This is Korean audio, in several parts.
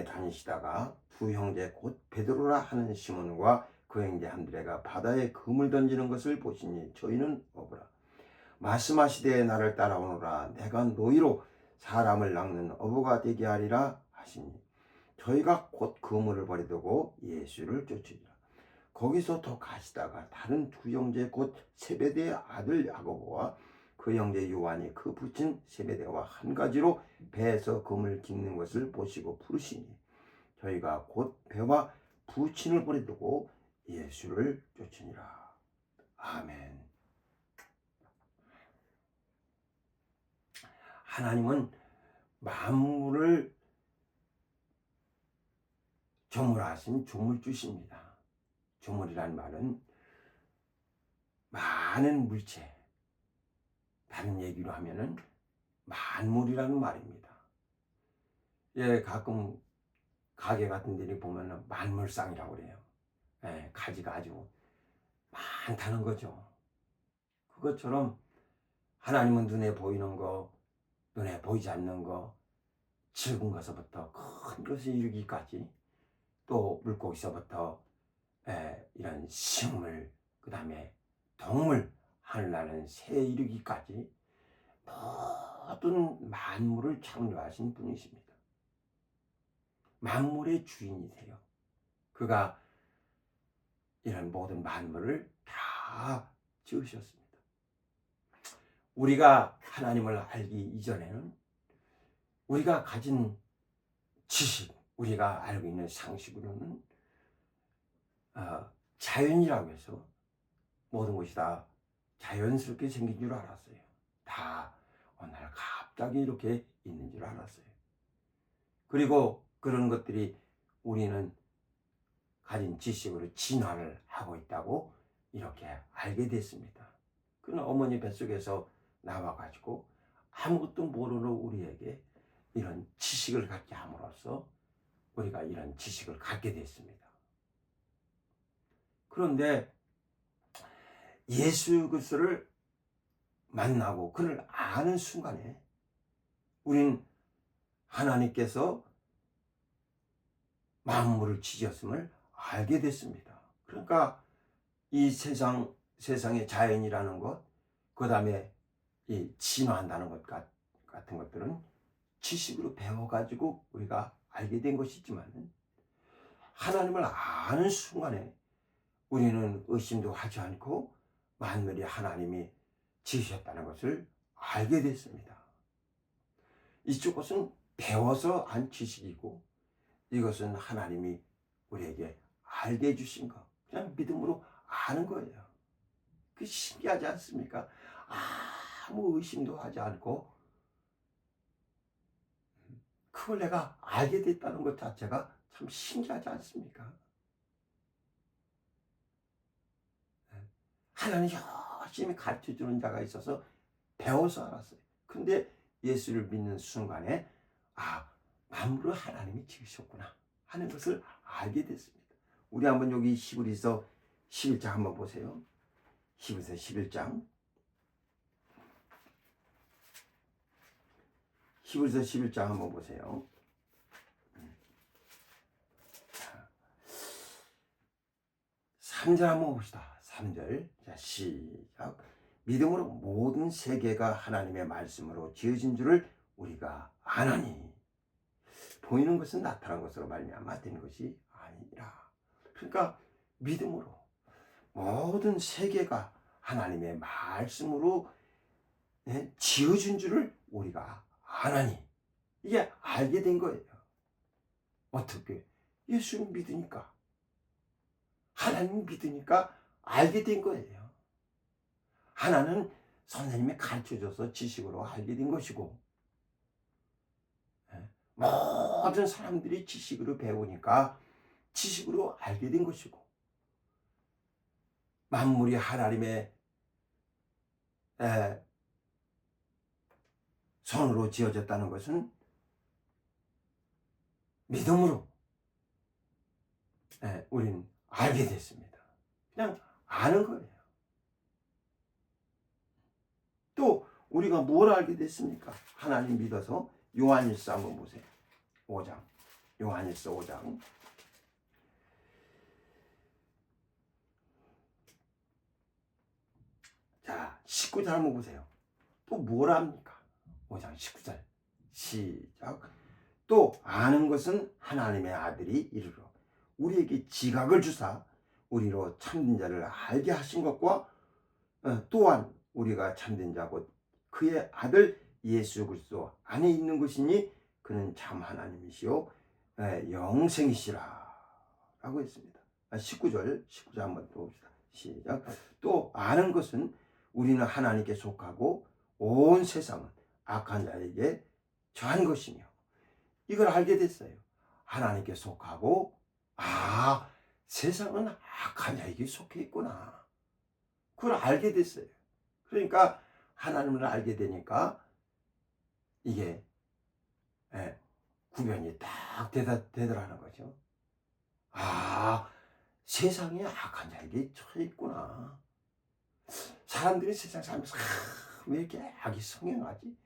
다니시다가 두 형제 곧 베드로라 하는 시몬과 그 형제 안드레가 바다에 금을 던지는 것을 보시니 저희는 어부라. 말씀하시되 나를 따라오너라. 내가 너희로 사람을 낚는 어부가 되게 하리라 하시니 저희가 곧 그물을 버리두고 예수를 쫓으리라. 거기서 더 가시다가 다른 두 형제 곧 세베대의 아들 야고보와 그 형제 요한이 그 부친 세베대와 한 가지로 배에서 금을 깃는 것을 보시고 부르시니 저희가 곧 배와 부친을 버리두고 예수를 쫓으니라. 아멘. 하나님은 만물을 조물하신 조물주십니다. 조물이란 말은 많은 물체, 다른 얘기로 하면은 만물이라는 말입니다. 예, 가끔 가게 같은 데를 보면은 만물상이라고 그래요. 예, 가지가 아주 많다는 거죠. 그것처럼 하나님은 눈에 보이는 거, 눈에 보이지 않는 거, 적은 것서부터 큰 것을 이루기까지, 또 물고기서부터 이런 식물, 그 다음에 동물, 하늘나는 새 이루기까지 모든 만물을 창조하신 분이십니다. 만물의 주인이세요. 그가 이런 모든 만물을 다 지으셨습니다. 우리가 하나님을 알기 이전에는 우리가 가진 지식, 우리가 알고 있는 상식으로는 자연이라고 해서 모든 것이 다 자연스럽게 생긴 줄 알았어요. 다 어느 날 갑자기 이렇게 있는 줄 알았어요. 그리고 그런 것들이 우리는 가진 지식으로 진화를 하고 있다고 이렇게 알게 됐습니다. 그러나 어머니 뱃속에서 나와가지고 아무것도 모르는 우리에게 이런 지식을 갖게 함으로써 우리가 이런 지식을 갖게 됐습니다. 그런데 예수 그리스도를 만나고 그를 아는 순간에 우린 하나님께서 만물을 지으셨음을 알게 됐습니다. 그러니까 이 세상의 자연이라는 것, 그 다음에 이 진화한다는 것 같은 것들은 지식으로 배워가지고 우리가 알게 된 것이지만 하나님을 아는 순간에 우리는 의심도 하지 않고 만물이 하나님이 지으셨다는 것을 알게 됐습니다. 이쪽 것은 배워서 안 지식이고 이것은 하나님이 우리에게 알게 해주신 것, 그냥 믿음으로 아는 거예요. 그 신기하지 않습니까? 아무 의심도 하지 않고 그걸 내가 알게 됐다는 것 자체가 참 신기하지 않습니까? 하나님 열심히 가르쳐주는 자가 있어서 배워서 알았어요. 근데 예수를 믿는 순간에 만물을 하나님이 지으셨구나 하는 것을 알게 됐습니다. 우리 한번 여기 히브리서 11장 한번 보세요. 히브리서 11장. 히브리서 11장 한번 보세요. 3절 한번 봅시다. 3절. 자, 시작. 믿음으로 모든 세계가 하나님의 말씀으로 지어진 줄을 우리가 아나니 보이는 것은 나타난 것으로 말미암아 된 것이 아니라. 그러니까 믿음으로 모든 세계가 하나님의 말씀으로 지어진 줄을 우리가 아나니, 이게 알게 된 거예요. 어떻게? 예수를 믿으니까, 하나님 믿으니까 알게 된 거예요. 하나는 선생님이 가르쳐줘서 지식으로 알게 된 것이고, 모든 사람들이 지식으로 배우니까 지식으로 알게 된 것이고, 만물이 하나님의 손으로 지어졌다는 것은 믿음으로 우리는 알게 됐습니다. 그냥 아는 거예요. 또 우리가 뭘 알게 됐습니까? 하나님 믿어서 요한일서 한번 보세요. 5장. 요한일서 5장. 자, 19절 한번 보세요. 또 뭘 합니까? 5장 19절. 시작. 또 아는 것은 하나님의 아들이 이르러 우리에게 지각을 주사 우리로 참된 자를 알게 하신 것과 또한 우리가 참된 자 곧 그의 아들 예수 그리스도 안에 있는 것이니 그는 참 하나님이시요 영생이시라 라고 했습니다. 19절 한번 또 봅시다. 시작. 또 아는 것은 우리는 하나님께 속하고 온 세상은 악한 자에게 처한 것이며, 이걸 알게 됐어요. 하나님께 속하고, 세상은 악한 자에게 속해 있구나. 그걸 알게 됐어요. 그러니까 하나님을 알게 되니까 이게 구별이 딱 되더라는 거죠. 세상에 악한 자에게 처해 있구나. 사람들이 세상 살면서 왜 이렇게 악이 성행하지?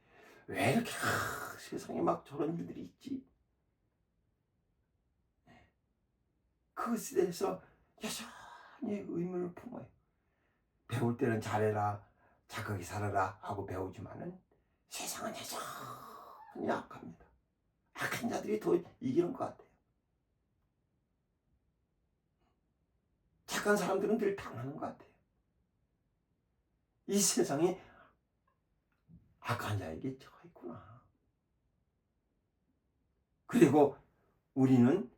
왜 이렇게 세상에 막 저런 일들이 있지? 그것에 대해서 여전히 의문을 품어요. 배울 때는 잘해라, 착하게 살아라 하고 배우지만은 세상은 여전히 악합니다. 악한 자들이 더 이기는 것 같아요. 착한 사람들은 늘 당하는 것 같아요. 이 세상이 악한 자에게 처해 있구나. 그리고 우리는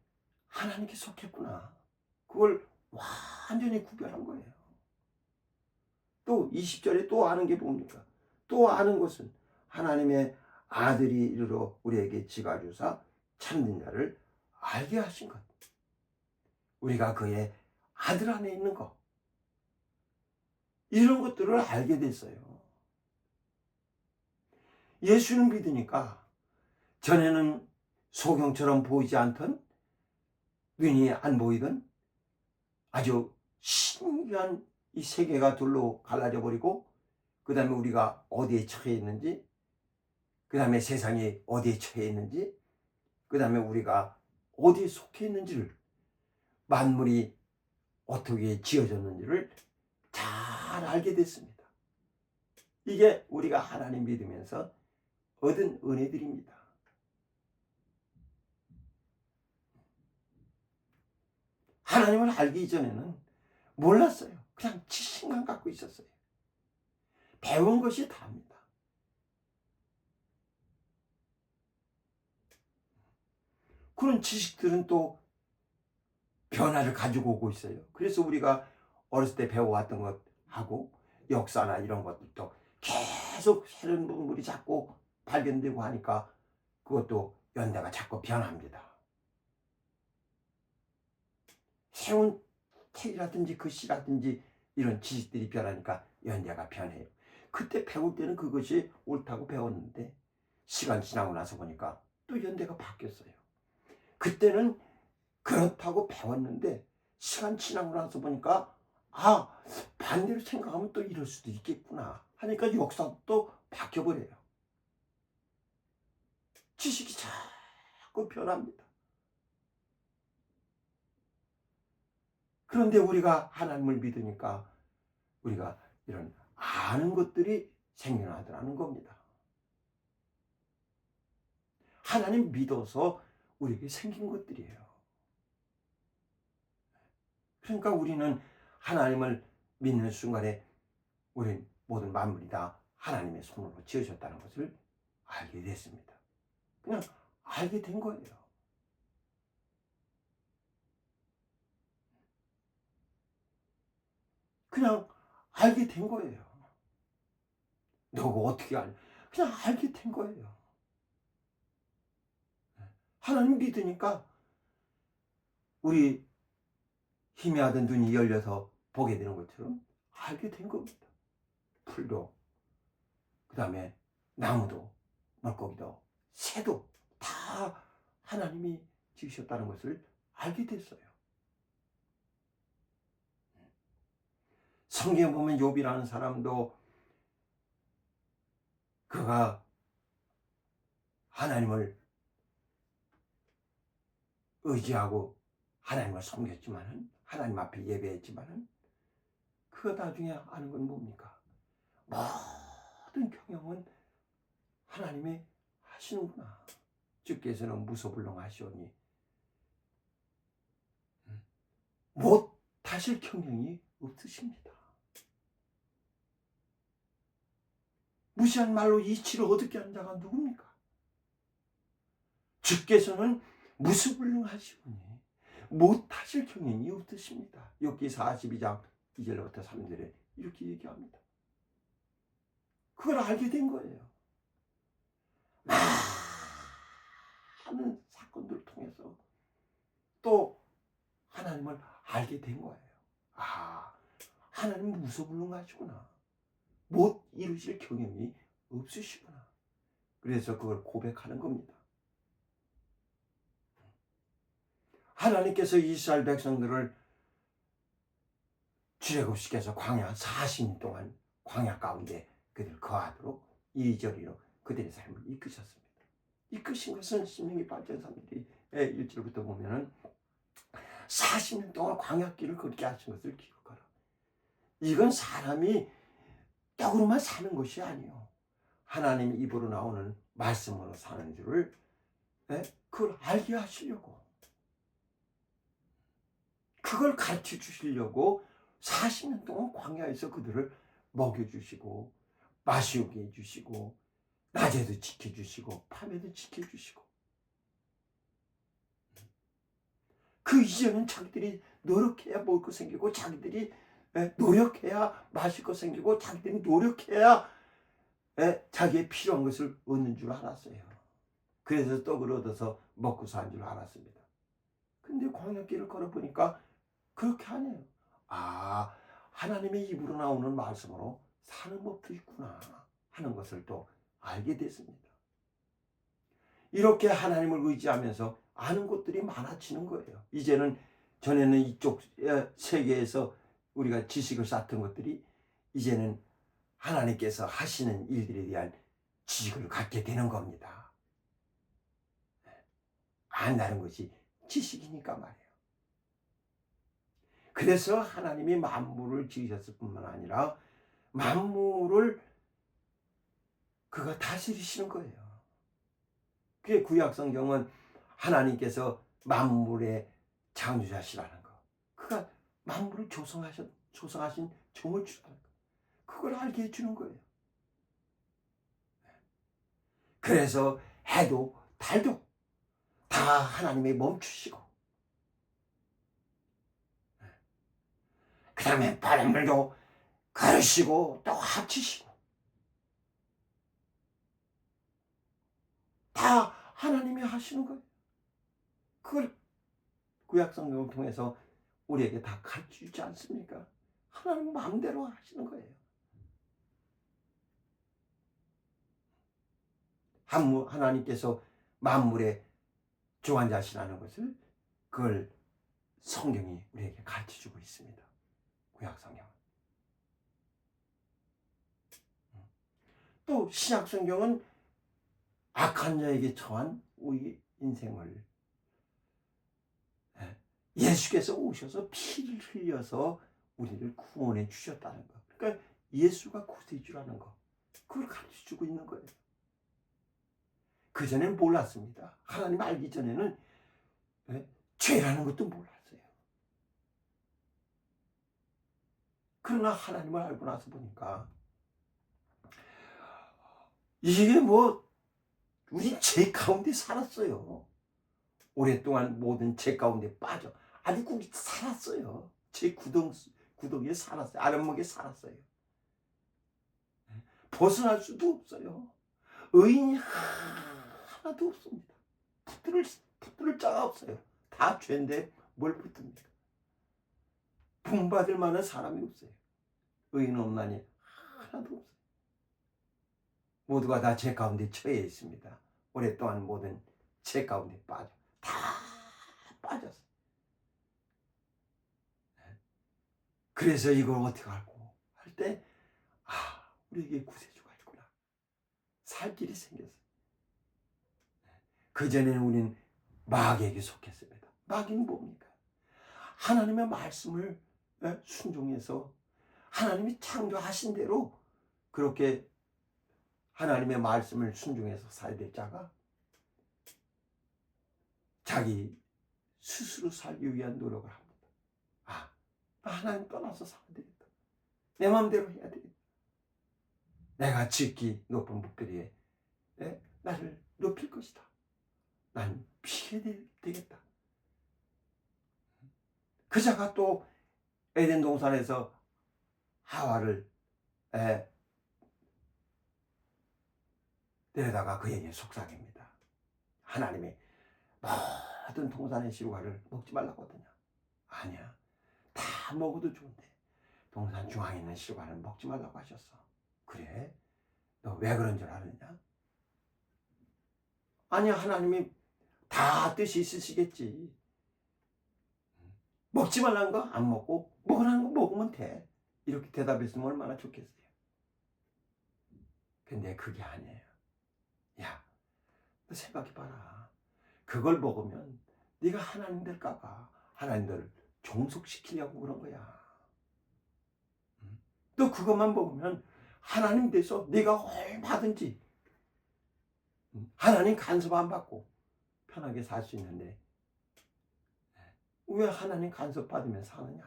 하나님께 속했구나. 그걸 완전히 구별한 거예요. 또 20절에 또 아는 게 뭡니까? 또 아는 것은 하나님의 아들이 이르러 우리에게 지가 주사 참된 자를 알게 하신 것. 우리가 그의 아들 안에 있는 것. 이런 것들을 알게 됐어요. 예수를 믿으니까 전에는 소경처럼 보이지 않던, 눈이 안 보이던 아주 신기한 이 세계가 둘로 갈라져 버리고, 그 다음에 우리가 어디에 처해 있는지, 그 다음에 세상이 어디에 처해 있는지, 그 다음에 우리가 어디에 속해 있는지를, 만물이 어떻게 지어졌는지를 잘 알게 됐습니다. 이게 우리가 하나님 믿으면서 얻은 은혜들입니다. 하나님을 알기 이전에는 몰랐어요. 그냥 지식만 갖고 있었어요. 배운 것이 다입니다. 그런 지식들은 또 변화를 가지고 오고 있어요. 그래서 우리가 어렸을 때 배워왔던 것하고 역사나 이런 것들도 계속 새로운 부분이 자꾸 발견되고 하니까 그것도 연대가 자꾸 변합니다. 새로운 책이라든지 글씨라든지 이런 지식들이 변하니까 연대가 변해요. 그때 배울 때는 그것이 옳다고 배웠는데 시간 지나고 나서 보니까 또 연대가 바뀌었어요. 그때는 그렇다고 배웠는데 시간 지나고 나서 보니까 반대로 생각하면 또 이럴 수도 있겠구나 하니까 역사도 또 바뀌어버려요. 지식이 자꾸 변합니다. 그런데 우리가 하나님을 믿으니까 우리가 이런 아는 것들이 생겨나더라는 겁니다. 하나님 믿어서 우리에게 생긴 것들이에요. 그러니까 우리는 하나님을 믿는 순간에 우리 모든 만물이 다 하나님의 손으로 지어졌다는 것을 알게 됐습니다. 그냥 알게 된 거예요. 그냥 알게 된 거예요. 너가 어떻게 알냐? 그냥 알게 된 거예요. 하나님 믿으니까 우리 희미하던 눈이 열려서 보게 되는 것처럼 알게 된 겁니다. 풀도, 그 다음에 나무도, 물고기도, 새도 다 하나님이 지으셨다는 것을 알게 됐어요. 성경에 보면 욥이라는 사람도 그가 하나님을 의지하고 하나님을 섬겼지만은, 하나님 앞에 예배했지만은, 그거 나중에 아는 건 뭡니까? 모든 경영은 하나님이 하시는구나. 주께서는 무소불능하시오니 못하실 경영이 없으십니다. 무시한 말로 이치를 얻게 한 자가 누굽니까? 주께서는 무소불능하시오니 못하실 경영이 없으십니다. 욥기 42장 2절부터 3절에 이렇게 얘기합니다. 그걸 알게 된 거예요. 많은 사건들을 통해서 또 하나님을 알게 된 거예요. 하나님은 무소불능하시구나. 못 이루실 경영이 없으시구나. 그래서 그걸 고백하는 겁니다. 하나님께서 이스라엘 백성들을 출애굽시켜서 광야 40년 동안 광야 가운데 그들 거하도록 이리저리로 그들의 삶을 이끄셨습니다. 이끄신 것은 신명기 8장 3절의 1절부터 보면은 40년 동안 광야길을 걷게 하신 것을 기억하라. 이건 사람이 떡으로만 사는 것이 아니요, 하나님 입으로 나오는 말씀으로 사는 줄을 그걸 알게 하시려고, 그걸 가르쳐 주시려고 40년 동안 광야에서 그들을 먹여주시고 마시게 해주시고 낮에도 지켜주시고 밤에도 지켜주시고, 그 이전엔 자기들이 노력해야 먹을 거 생기고, 자기들이 노력해야 마실 거 생기고, 자기들이 노력해야 자기의 필요한 것을 얻는 줄 알았어요. 그래서 떡을 얻어서 먹고 사는 줄 알았습니다. 근데 광야길을 걸어보니까 그렇게 하네요. 하나님의 입으로 나오는 말씀으로 사는 법도 있구나 하는 것을 또 알게 됐습니다. 이렇게 하나님을 의지하면서 아는 것들이 많아지는 거예요. 이제는, 전에는 이쪽 세계에서 우리가 지식을 쌓던 것들이 이제는 하나님께서 하시는 일들에 대한 지식을 갖게 되는 겁니다. 안다는 것이 지식이니까 말이에요. 그래서 하나님이 만물을 지으셨을 뿐만 아니라 만물을 그가 다스리시는 거예요. 그게 구약성경은 하나님께서 만물의 창조자시라는 거, 그가 만물을 조성하신 조물주라는 거, 그걸 알게 해주는 거예요. 그래서 해도 달도 다 하나님이 멈추시고, 그 다음에 바람물도 가르시고 또 합치시고, 다 하나님이 하시는 거예요. 그걸 구약성경을 통해서 우리에게 다 가르치지 않습니까? 하나님 마음대로 하시는 거예요. 하나님께서 만물의 주관자시라는 것을, 그걸 성경이 우리에게 가르쳐주고 있습니다. 구약성경은. 또 신약성경은 악한 자에게 처한 우리 인생을 예수께서 오셔서 피를 흘려서 우리를 구원해 주셨다는 것, 그러니까 예수가 구세주라는 것, 그걸 가르쳐주고 있는 거예요. 그전에는 몰랐습니다. 하나님 알기 전에는 죄라는 것도 몰랐어요. 그러나 하나님을 알고 나서 보니까 이게 우리 죄 가운데 살았어요. 오랫동안 모든 죄 가운데 빠져 아주 살았어요. 죄 구덩이에 살았어요. 아랫목에 살았어요. 벗어날 수도 없어요. 의인이 하나도 없습니다. 붙들 자가 없어요. 다 죄인데 뭘 붙듭니까? 본받을 만한 사람이 없어요. 의인 없나니 하나도 없어요. 모두가 다 죄 가운데 처해 있습니다. 오랫동안 모든 죄 가운데 다 빠졌어요. 그래서 이걸 어떻게 알고 할 때, 우리에게 구세주가 있구나, 살 길이 생겼어요. 그전에는 우리는 마귀에게 속했습니다. 마귀는 뭡니까? 하나님의 말씀을 순종해서 하나님이 창조하신 대로 그렇게 하나님의 말씀을 순종해서 살아야 될 자가 자기 스스로 살기 위한 노력을 합니다. 아, 나 하나님 떠나서 살아야 되겠다. 내 마음대로 해야 되겠다. 내가 지극히 높은 목표 위에 나를 높일 것이다. 난 피해야 되겠다. 그 자가 또 에덴 동산에서 하와를 데려다가 그에게 속삭입니다. 하나님이 모든 동산의 실과를 먹지 말라고 하더냐? 아니야. 다 먹어도 좋은데 동산 중앙에 있는 실과는 먹지 말라고 하셨어. 그래? 너 왜 그런 줄 아느냐? 아니야, 하나님이 다 뜻이 있으시겠지. 먹지 말라는 거 안 먹고 먹으라는 거 먹으면 돼. 이렇게 대답했으면 얼마나 좋겠어요. 근데 그게 아니에요. 야, 너 생각해봐라. 그걸 먹으면 네가 하나님 될까 봐 하나님들을 종속시키려고 그런 거야. 또 그것만 먹으면 하나님 돼서 네가 얼마든지 하나님 간섭 안 받고 편하게 살 수 있는데 왜 하나님 간섭 받으면 사느냐?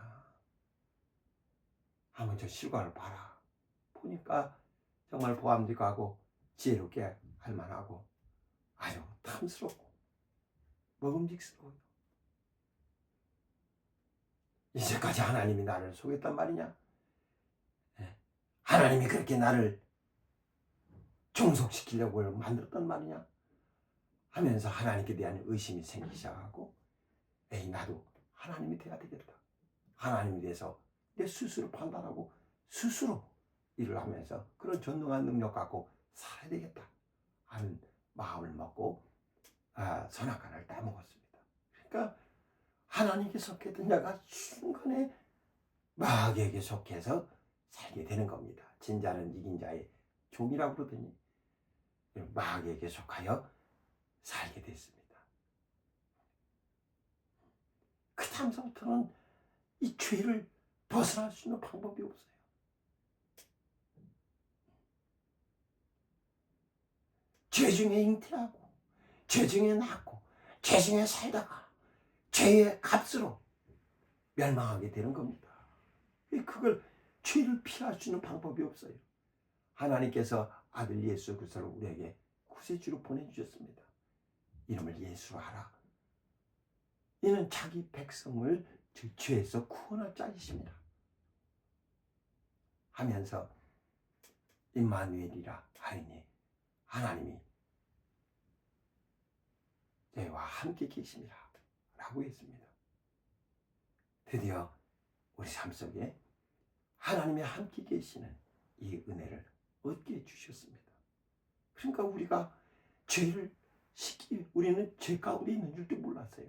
한번 저 실과를 봐라. 보니까 정말 보암도 하고 지혜롭게 할 만하고 아주 탐스럽고 먹음직스러워요. 이제까지 하나님이 나를 속였단 말이냐? 하나님이 그렇게 나를 종속시키려고 만들었단 말이냐? 하면서 하나님께 대한 의심이 생기기 시작하고 에이, 나도 하나님이 돼야 되겠다. 하나님이 돼서 내 스스로 판단하고 스스로 일을 하면서 그런 전능한 능력 갖고 살아야 되겠다 하는 마음을 먹고 선악과를 따먹었습니다. 그러니까 하나님께 속했던 자가 순간에 마귀에게 속해서 살게 되는 겁니다. 진자는 이긴 자의 종이라고 그러더니 마귀에게 속하여 살게 됐습니다. 그 다음서부터는 이 죄를 벗어날 수 있는 방법이 없어요. 죄 중에 잉태하고 죄 중에 낳고 죄 중에 살다가 죄의 값으로 멸망하게 되는 겁니다. 그걸 죄를 피할 수 있는 방법이 없어요. 하나님께서 아들 예수 그리스도를 우리에게 구세주로 보내주셨습니다. 이름을 예수로 하라. 이는 자기 백성을 죄에서 구원할 자이십니다. 하면서 임마누엘이라 하이니 하나님이 저희와 함께 계십니다 라고 했습니다. 드디어 우리 삶 속에 하나님이 함께 계시는 이 은혜를 얻게 해주셨습니다. 그러니까 우리가 죄를 우리는 죄 가운데 있는 줄도 몰랐어요.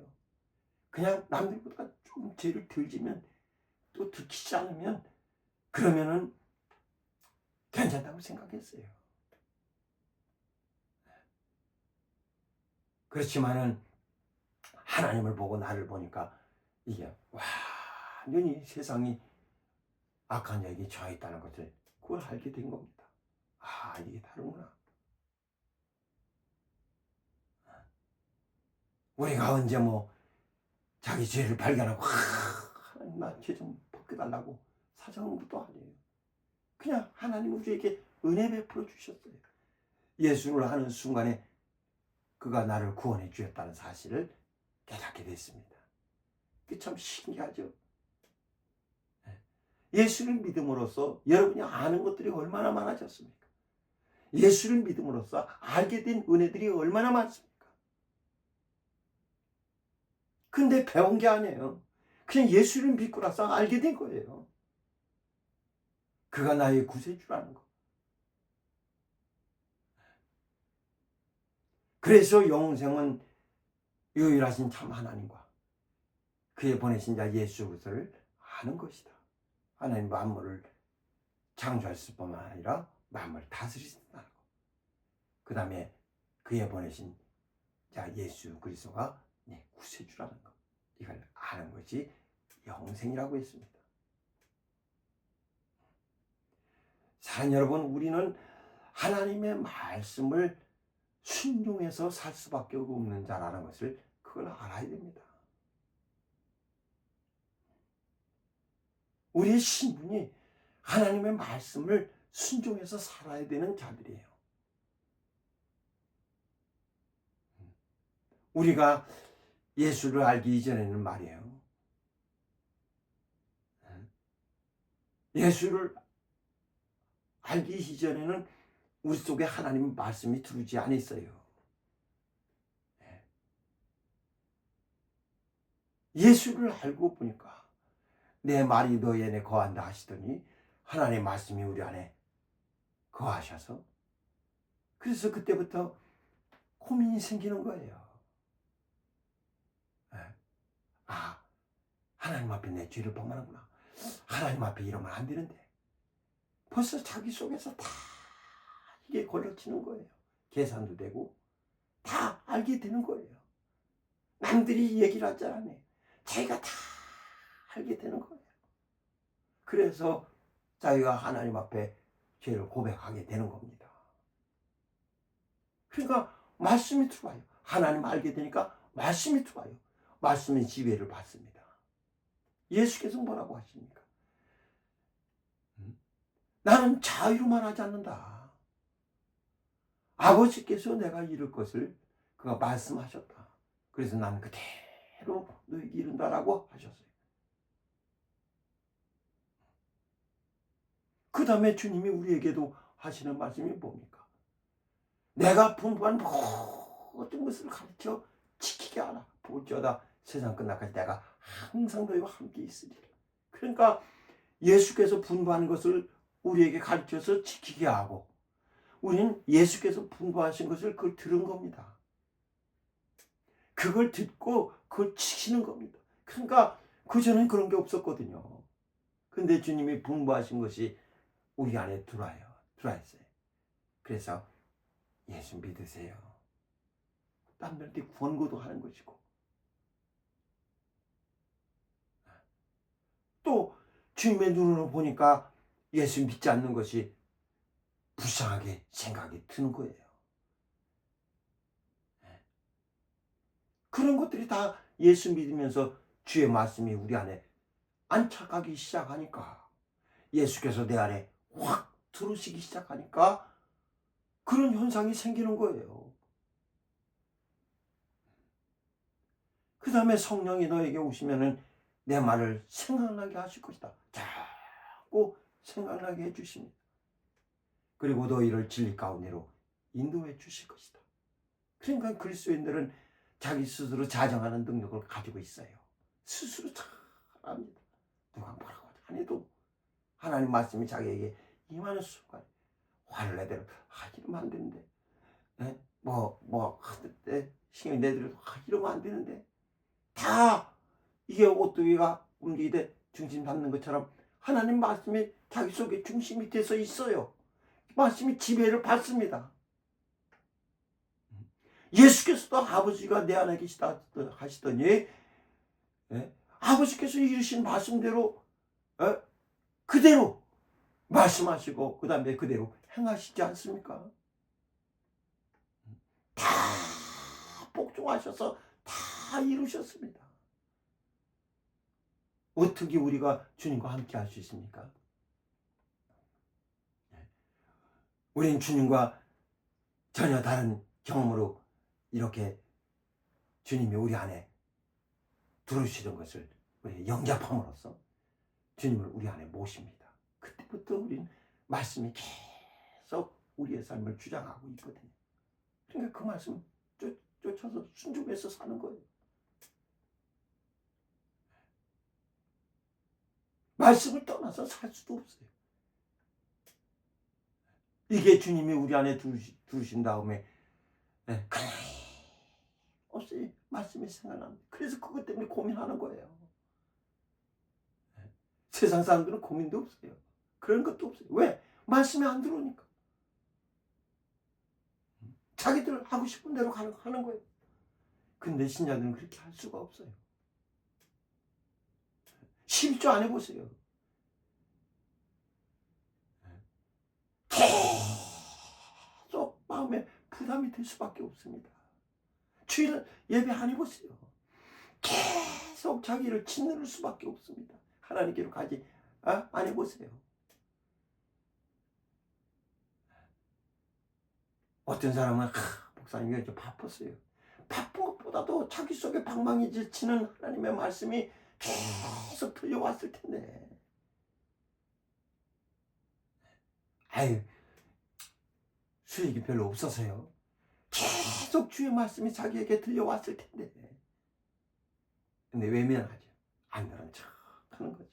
그냥 남들보다 좀 죄를 덜 지면 또 들키지 않으면 그러면은 괜찮다고 생각했어요. 그렇지만은 하나님을 보고 나를 보니까 이게 완전히 세상이 악한 자에게 처해 있다는 것을 그걸 알게 된 겁니다. 이게 다르구나. 우리가 언제 자기 죄를 발견하고 하나님 나 죄 좀 벗겨달라고 사정한 것도 아니에요. 그냥 하나님 우리에게 은혜 베풀어 주셨어요. 예수를 하는 순간에 그가 나를 구원해 주셨다는 사실을 깨닫게 됐습니다. 그게 참 신기하죠. 예수를 믿음으로써 여러분이 아는 것들이 얼마나 많아졌습니까? 예수를 믿음으로써 알게 된 은혜들이 얼마나 많습니까? 근데 배운 게 아니에요. 그냥 예수를 믿고 나서 알게 된 거예요. 그가 나의 구세주라는 거. 그래서 영생은 유일하신 참 하나님과 그의 보내신 자 예수 그리스도를 아는 것이다. 하나님 만물을 창조하실 뿐만 아니라 만물을 다스리신다는 것. 그 다음에 그의 보내신 자 예수 그리스도가 내 구세주라는 것. 그것이 영생이라고 했습니다. 사랑하는 여러분, 우리는 하나님의 말씀을 순종해서 살 수밖에 없는 자라는 것을 그걸 알아야 됩니다. 우리의 신분이 하나님의 말씀을 순종해서 살아야 되는 자들이에요. 우리가 예수를 알기 이전에는 말이에요. 예수를 알기 이전에는 우리 속에 하나님의 말씀이 들어오지 않았어요. 예수를 알고 보니까 내 말이 너희 안에 거한다 하시더니 하나님의 말씀이 우리 안에 거하셔서, 그래서 그때부터 고민이 생기는 거예요. 아, 하나님 앞에 내 죄를 범하는구나. 하나님 앞에 이러면 안 되는데. 벌써 자기 속에서 다 이게 걸러치는 거예요. 계산도 되고 다 알게 되는 거예요. 남들이 얘기를 하지 않아요. 자기가 다 알게 되는 거예요. 그래서 자기가 하나님 앞에 죄를 고백하게 되는 겁니다. 그러니까 말씀이 들어와요. 하나님 알게 되니까 말씀이 들어와요. 말씀의 지배를 받습니다. 예수께서 뭐라고 하십니까? 나는 자유로만 하지 않는다. 아버지께서 내가 이룰 것을 그가 말씀하셨다. 그래서 나는 그대로 너에게 이룬다라고 하셨어요. 그 다음에 주님이 우리에게도 하시는 말씀이 뭡니까? 내가 분부한 모든 것을 가르쳐 지키게 하라. 볼지어다 세상 끝날까지 내가 항상 너희와 함께 있으리라. 그러니까 예수께서 분부한 것을 우리에게 가르쳐서 지키게 하고, 우리는 예수께서 분부하신 것을 그걸 들은 겁니다. 그걸 듣고 그걸 지키는 겁니다. 그러니까 그전엔 그런 게 없었거든요. 근데 주님이 분부하신 것이 우리 안에 들어와 있어요. 그래서 예수 믿으세요. 남들한테 권고도 하는 것이고, 또 주님의 눈으로 보니까 예수 믿지 않는 것이 불쌍하게 생각이 드는 거예요. 그런 것들이 다 예수 믿으면서 주의 말씀이 우리 안에 안착하기 시작하니까, 예수께서 내 안에 확 들어오시기 시작하니까 그런 현상이 생기는 거예요. 그 다음에 성령이 너에게 오시면은 내 말을 생각나게 하실 것이다. 자꾸 생각나게 해주십니다. 그리고 너희를 진리 가운데로 인도해 주실 것이다. 그러니까 그리스도인들은 자기 스스로 자정하는 능력을 가지고 있어요. 스스로 잘 압니다. 누가 뭐라고 안 해도 하나님 말씀이 자기에게 임하는 순간 화를 내더라도 이러면 안 되는데, 할 때 신경이 내더라도 이러면 안 되는데, 다 이게 오뚜기가 움직이되 중심 잡는 것처럼 하나님 말씀이 자기 속에 중심이 돼서 있어요. 말씀이 지배를 받습니다. 예수께서도 아버지가 내 안에 계시다 하시더니, 아버지께서 이루신 말씀대로 그대로 말씀하시고 그 다음에 그대로 행하시지 않습니까? 다 복종하셔서 다 이루셨습니다. 어떻게 우리가 주님과 함께 할 수 있습니까? 우리는 주님과 전혀 다른 경험으로 이렇게 주님이 우리 안에 들어오시는 것을 우리 영접함으로써 주님을 우리 안에 모십니다. 그때부터 우리는 말씀이 계속 우리의 삶을 주장하고 있거든요. 그러니까 그 말씀 쫓아서 순종해서 사는 거예요. 말씀을 떠나서 살 수도 없어요. 이게 주님이 우리 안에 두신 다음에 없이 말씀이 생각납니다. 그래서 그것 때문에 고민하는 거예요. 세상 사람들은 고민도 없어요. 그런 것도 없어요. 왜? 말씀이 안 들어오니까. 자기들 하고 싶은 대로 하는 거예요. 근데 신자들은 그렇게 할 수가 없어요. 11조 안 해보세요. 계속 마음에 부담이 될 수밖에 없습니다. 주일 예배 안 해보세요. 계속 자기를 짓누를 수밖에 없습니다. 하나님께로 가지 안 해보세요. 어떤 사람은 목사님 이거 좀 바빴어요. 바쁜 것보다도 자기 속에 방망이 치는 하나님의 말씀이 계속 들려왔을 텐데. 아유, 수익이 별로 없어서요. 계속 주의 말씀이 자기에게 들려왔을 텐데. 근데 외면하죠. 안 그런 척 하는 거죠.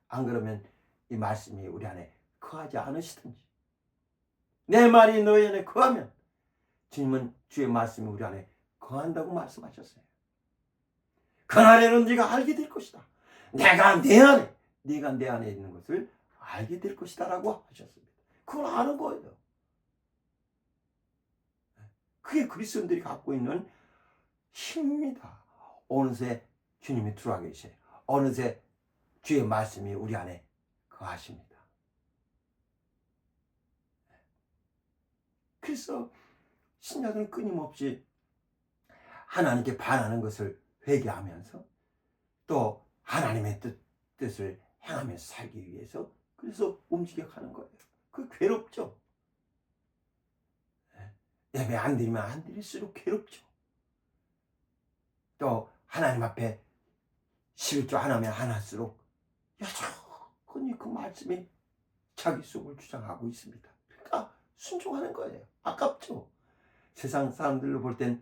안 그러면 이 말씀이 우리 안에 거하지 않으시든지. 내 말이 너희 안에 거하면 주님은 주의 말씀이 우리 안에 거한다고 말씀하셨어요. 그날에는 네가 알게 될 것이다. 내가 내 안에, 네가 내 안에 있는 것을 알게 될 것이다 라고 하셨습니다. 그걸 아는 거예요. 그게 그리스도인들이 갖고 있는 힘입니다. 어느새 주님이 들어와 계세요. 어느새 주의 말씀이 우리 안에 거하십니다. 그래서 신자들은 끊임없이 하나님께 반하는 것을 회개하면서 또 하나님의 뜻을 행하면서 살기 위해서 그래서 움직여가는 거예요. 그 괴롭죠. 예배 안 드리면 안 드릴수록 괴롭죠. 또 하나님 앞에 11조 안 하면 안 할수록 여전히 그 말씀이 자기 속을 주장하고 있습니다. 그러니까 순종하는 거예요. 아깝죠. 세상 사람들로 볼 땐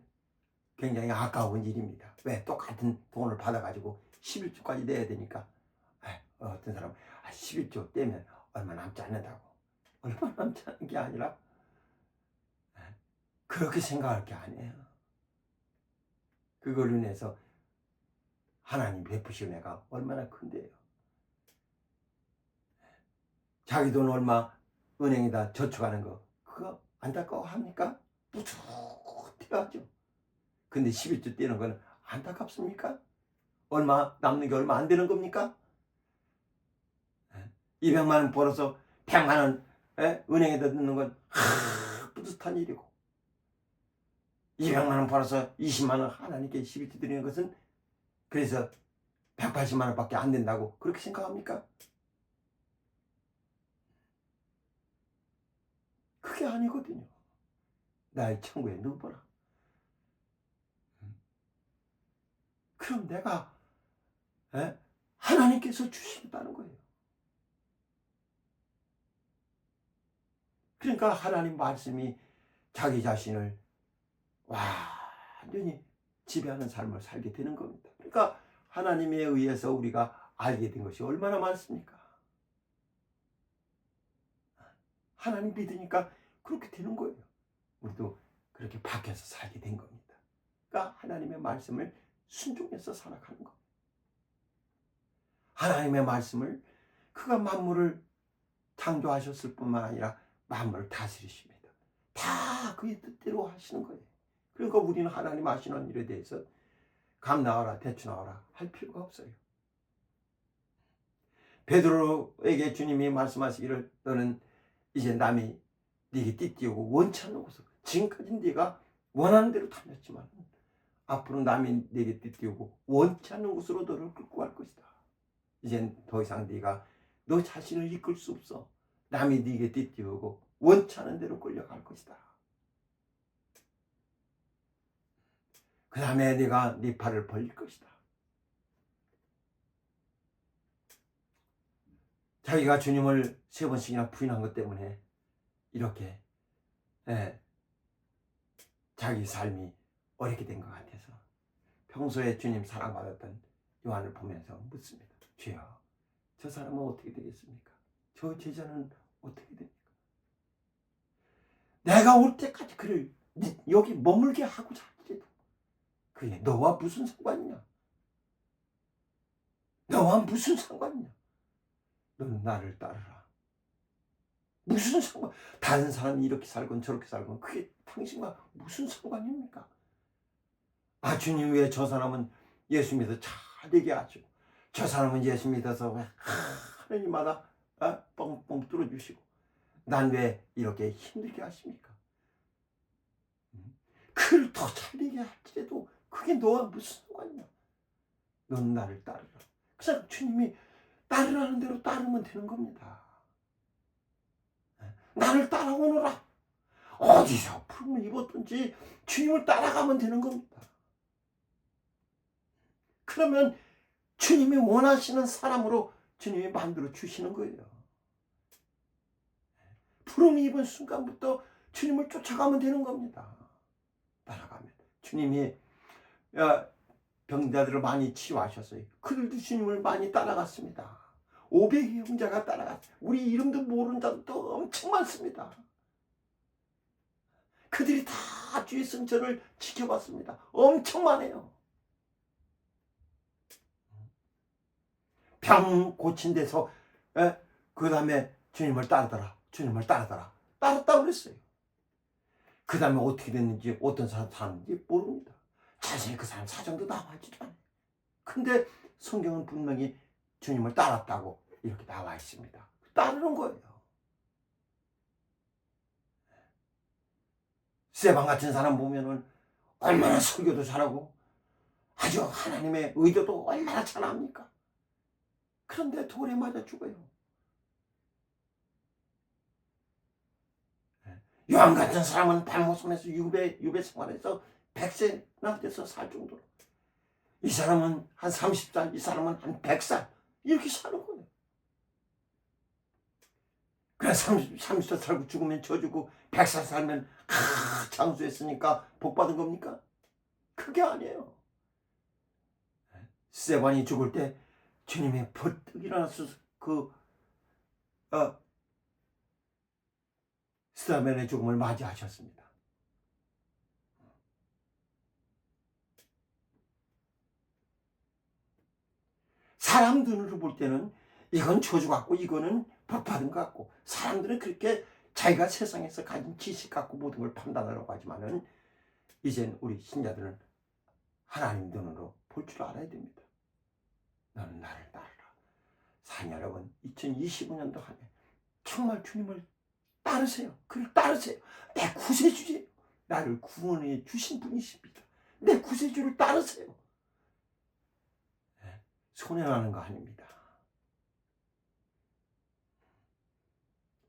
굉장히 아까운 일입니다. 왜? 똑같은 돈을 받아가지고 11조까지 내야 되니까. 어떤 사람은 11조 떼면 얼마 남지 않는다고. 얼마 남지 않는 게 아니라 그렇게 생각할 게 아니에요. 그걸로 인해서 하나님 베푸시는 애가 얼마나 큰데요. 자기 돈 얼마 은행에다 저축하는 거 그거 안타까워합니까? 뿌듯해하죠. 근데 11조 떼는 거는 안타깝습니까? 얼마 남는 게 얼마 안 되는 겁니까? 200만 원 벌어서 100만 원 은행에다 넣는 건 뿌듯한 일이고 200만 원 벌어서 20만 원 하나님께 11조 드리는 것은 그래서 180만 원밖에 안 된다고 그렇게 생각합니까? 그게 아니거든요. 나의 천국에 넣어보라. 그럼 내가 하나님께서 주시겠다는 거예요. 그러니까 하나님 말씀이 자기 자신을 완전히 지배하는 삶을 살게 되는 겁니다. 그러니까 하나님에 의해서 우리가 알게 된 것이 얼마나 많습니까? 하나님 믿으니까 그렇게 되는 거예요. 우리도 그렇게 바뀌어서 살게 된 겁니다. 그러니까 하나님의 말씀을 순종해서 살아가는 겁니다. 하나님의 말씀을 그가 만물을 창조하셨을 뿐만 아니라 만물을 다스리십니다. 다 그의 뜻대로 하시는 거예요. 그러니까 우리는 하나님 하시는 일에 대해서 감 나와라 대추 나와라 할 필요가 없어요. 베드로에게 주님이 말씀하시기를 너는 이제 남이 네게 띠띠우고 원치 않는 곳으로 지금까지 네가 원하는 대로 다녔지만 앞으로 남이 네게 띠띠우고 원치 않는 곳으로 너를 끌고 갈 것이다. 이젠 더 이상 네가 너 자신을 이끌 수 없어. 남이 네게 띠띠우고 원치 않은 대로 끌려갈 것이다. 그 다음에 네가 네 팔을 벌릴 것이다. 자기가 주님을 3번씩이나 부인한 것 때문에 이렇게 자기 삶이 어렵게 된 것 같아서 평소에 주님 사랑받았던 요한을 보면서 묻습니다. 주여, 저 사람은 어떻게 되겠습니까? 저 제자는 어떻게 됩니까? 내가 올 때까지 그를 여기 머물게 하고자 할지라도 그게 너와 무슨 상관이냐? 너와 무슨 상관이냐? 너는 나를 따르라. 무슨 상관? 다른 사람이 이렇게 살건 저렇게 살건 그게 당신과 무슨 상관입니까? 주님 왜 저 사람은 예수 믿어 잘 되게 하시고 저 사람은 예수 믿어서 하나님마다 뻥뻥 뚫어주시고 난 왜 이렇게 힘들게 하십니까? 그를 더 잘되게 할지라도 그게 너와 무슨 상관이냐? 넌 나를 따르라. 그냥 주님이 따르라는 대로 따르면 되는 겁니다. 나를 따라오너라. 어디서 품을 입었든지 주님을 따라가면 되는 겁니다. 그러면 주님이 원하시는 사람으로 주님이 만들어 주시는 거예요. 부름이 입은 순간부터 주님을 쫓아가면 되는 겁니다. 따라가면 주님이 병자들을 많이 치유하셨어요. 그들도 주님을 많이 따라갔습니다. 500의 형제가 따라갔어요. 우리 이름도 모르는 자도 엄청 많습니다. 그들이 다 주의 승천을 지켜봤습니다. 엄청 많아요. 병 고친 데서 그 다음에 주님을 따르더라. 주님을 따르더라. 따랐다고 그랬어요. 그 다음에 어떻게 됐는지 어떤 사람 사는지 모릅니다. 자세히 그 사람 사정도 나와있지도 않아요. 근데 성경은 분명히 주님을 따랐다고 이렇게 나와 있습니다. 따르는 거예요. 스데반 같은 사람 보면은 얼마나 설교도 잘하고 아주 하나님의 의도도 얼마나 잘합니까? 그런데 돌에 맞아 죽어요. 요한 같은 사람은 발모섬에서 유배 생활에서 100세나 돼서 살 정도로, 이 사람은 한 30살, 이 사람은 한 100살 이렇게 사는 거예요. 그래 30살 살고 죽으면 저주고 100살 살면 장수했으니까 복 받은 겁니까? 그게 아니에요. 스데반이 죽을 때 주님이 버뜩 일어나서 스데반의 죽음을 맞이하셨습니다. 사람 눈으로 볼 때는 이건 저주 같고 이거는 복 받은 것 같고, 사람들은 그렇게 자기가 세상에서 가진 지식 갖고 모든 걸 판단하려고 하지만은 이젠 우리 신자들은 하나님 눈으로 볼 줄 알아야 됩니다. 너는 나를 따르라. 사랑 여러분, 2025년도 한 해 정말 주님을 따르세요. 그를 따르세요. 내 구세주예요. 나를 구원해 주신 분이십니다. 내 구세주를 따르세요. 손해나는 거 아닙니다.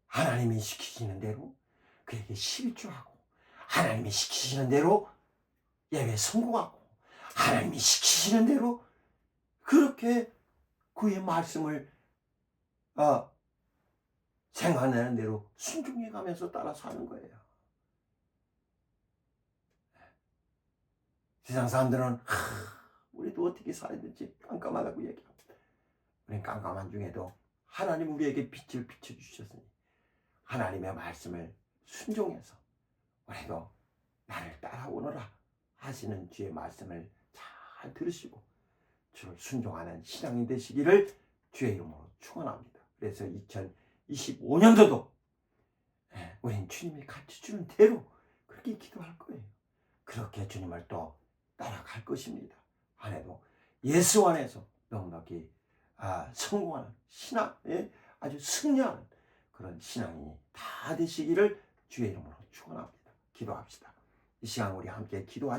하나님이 시키시는 대로 그에게 11조하고, 하나님이 시키시는 대로 예배 성공하고, 하나님이 시키시는 대로 그렇게 그의 말씀을 생각나는 대로 순종해 가면서 따라서 하는 거예요. 세상 사람들은 우리도 어떻게 살아야 될지 깜깜하다고 얘기합니다. 우리는 깜깜한 중에도 하나님 우리에게 빛을 비춰주셨으니 하나님의 말씀을 순종해서 우리도 나를 따라오너라 하시는 주의 말씀을 잘 들으시고 주를 순종하는 신앙이 되시기를 주의 이름으로 축원합니다. 그래서 2025년도도 우린 주님이 가르쳐주는 대로 그렇게 기도할 거예요. 그렇게 주님을 또 따라갈 것입니다. 한 해도 예수 안에서 넉넉히 성공하는 신앙에 아주 승리하는 그런 신앙이 다 되시기를 주의 이름으로 축원합니다. 기도합시다. 이 시간 우리 함께 기도하시겠습니다.